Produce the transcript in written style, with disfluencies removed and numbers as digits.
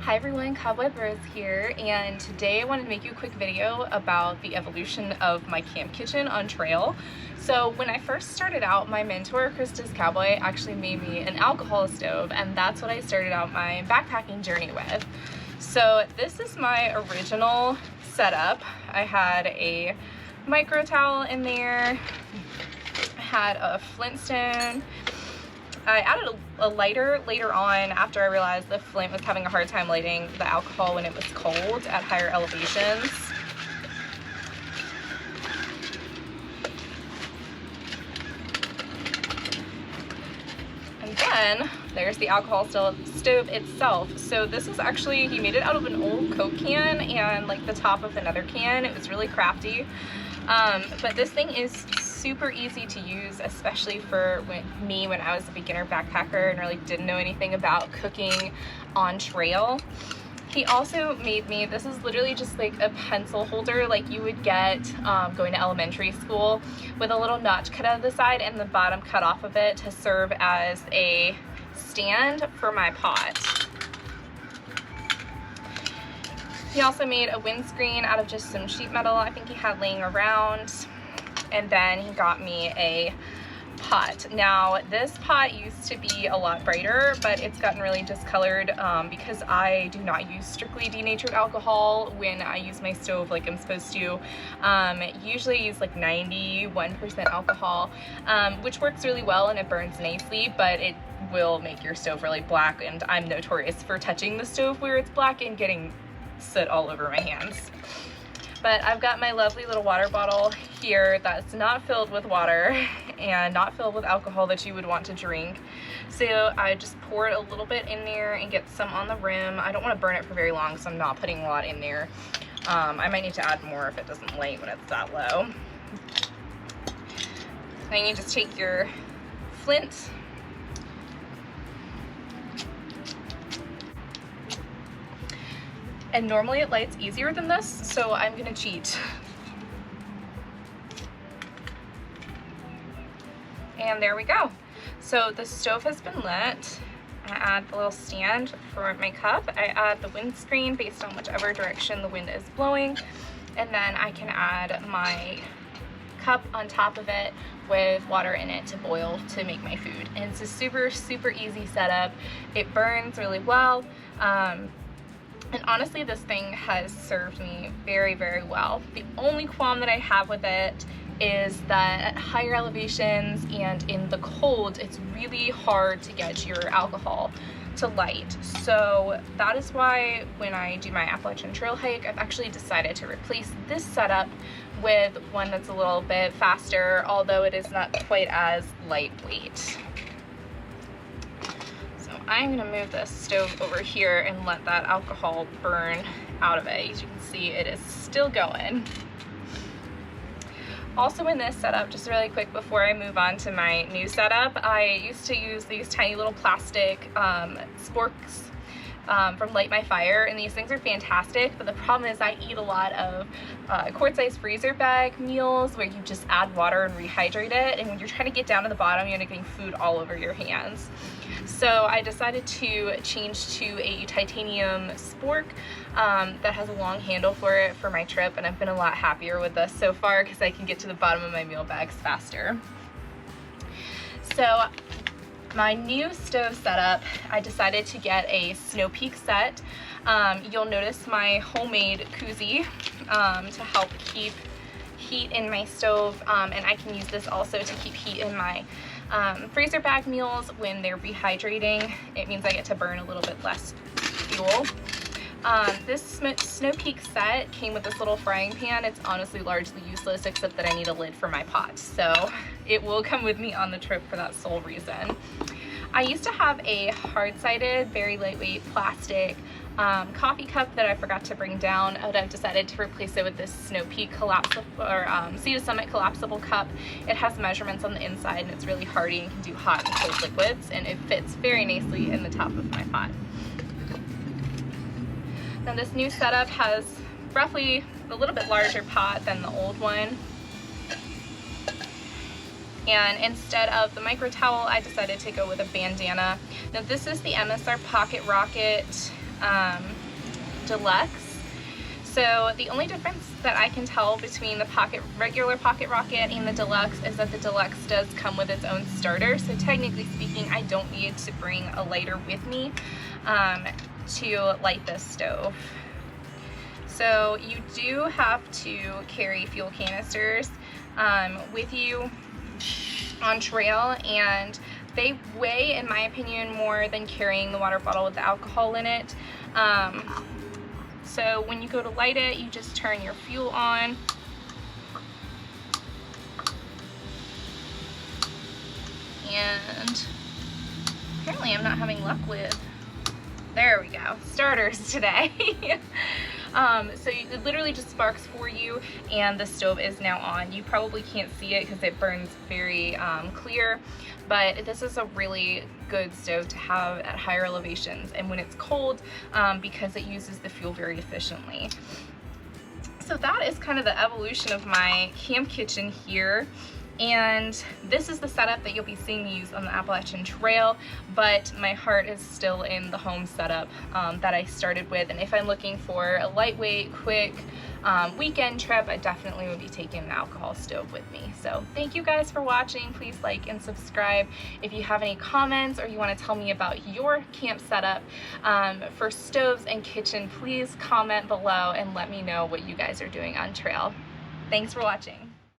Hi everyone, Cobweb Rose here, and today I wanted to make you a quick video about the evolution of my camp kitchen on trail. So when I first started out, my mentor, Krista's Cowboy, actually made me an alcohol stove, and that's what I started out my backpacking journey with. So this is my original setup. I had a micro towel in there, I had a flintstone. I added a lighter later on after I realized the flint was having a hard time lighting the alcohol when it was cold at higher elevations. And then there's the alcohol stove itself. So this is actually, he made it out of an old Coke can and like the top of another can. It was really crafty. But this thing is super easy to use, especially for me when I was a beginner backpacker and really didn't know anything about cooking on trail. He also made me, this is literally just like a pencil holder like you would get going to elementary school, with a little notch cut out of the side and the bottom cut off of it to serve as a stand for my pot. He also made a windscreen out of just some sheet metal I think he had laying around. And then he got me a pot. Now this pot used to be a lot brighter, but it's gotten really discolored because I do not use strictly denatured alcohol when I use my stove like I'm supposed to. Usually I use like 91% alcohol, which works really well and it burns nicely, but it will make your stove really black, and I'm notorious for touching the stove where it's black and getting soot all over my hands. But I've got my lovely little water bottle here that's not filled with water and not filled with alcohol that you would want to drink. So I just poured a little bit in there and get some on the rim. I don't want to burn it for very long, so I'm not putting a lot in there. I might need to add more if it doesn't light when it's that low. Then you just take your flint, and normally it lights easier than this, so I'm gonna cheat. And there we go. So the stove has been lit. I add the little stand for my cup. I add the windscreen based on whichever direction the wind is blowing. And then I can add my cup on top of it with water in it to boil to make my food. And it's a super, super easy setup. It burns really well. And honestly, this thing has served me very, very well. The only qualm that I have with it is that at higher elevations and in the cold, it's really hard to get your alcohol to light. So that is why when I do my Appalachian Trail hike, I've actually decided to replace this setup with one that's a little bit faster, although it is not quite as lightweight. I'm gonna move this stove over here and let that alcohol burn out of it. As you can see, it is still going. Also in this setup, just really quick before I move on to my new setup, I used to use these tiny little plastic sporks from Light My Fire, and these things are fantastic, but the problem is I eat a lot of quart-sized freezer bag meals where you just add water and rehydrate it, and when you're trying to get down to the bottom, you end up getting food all over your hands. So I decided to change to a titanium spork that has a long handle for it for my trip, and I've been a lot happier with this so far because I can get to the bottom of my meal bags faster. So my new stove setup, I decided to get a Snow Peak set. You'll notice my homemade koozie to help keep heat in my stove, and I can use this also to keep heat in my freezer bag meals when they're rehydrating. It means I get to burn a little bit less fuel. This Snow Peak set came with this little frying pan. It's honestly largely useless except that I need a lid for my pot, so it will come with me on the trip for that sole reason. I used to have a hard-sided, very lightweight plastic coffee cup that I forgot to bring down, but I've decided to replace it with this Snow Peak collapsible or Sea to Summit collapsible cup. It has measurements on the inside and it's really hardy and can do hot and cold liquids, and it fits very nicely in the top of my pot. Now this new setup has roughly a little bit larger pot than the old one. And instead of the micro towel, I decided to go with a bandana. Now this is the MSR Pocket Rocket Deluxe. So the only difference that I can tell between the regular Pocket Rocket and the Deluxe is that the Deluxe does come with its own starter. So technically speaking, I don't need to bring a lighter with me to light this stove. So you do have to carry fuel canisters with you on trail, and they weigh, in my opinion, more than carrying the water bottle with the alcohol in it. So when you go to light it, you just turn your fuel on. And apparently I'm not having luck with, there we go, starters today. So it literally just sparks for you, and the stove is now on. You probably can't see it because it burns very clear, but this is a really good stove to have at higher elevations and when it's cold, because it uses the fuel very efficiently. So that is kind of the evolution of my camp kitchen here. And this is the setup that you'll be seeing me use on the Appalachian Trail, but my heart is still in the home setup that I started with. And if I'm looking for a lightweight, quick weekend trip, I definitely would be taking the alcohol stove with me. So thank you guys for watching. Please like and subscribe. If you have any comments or you want to tell me about your camp setup for stoves and kitchen, please comment below and let me know what you guys are doing on trail. Thanks for watching.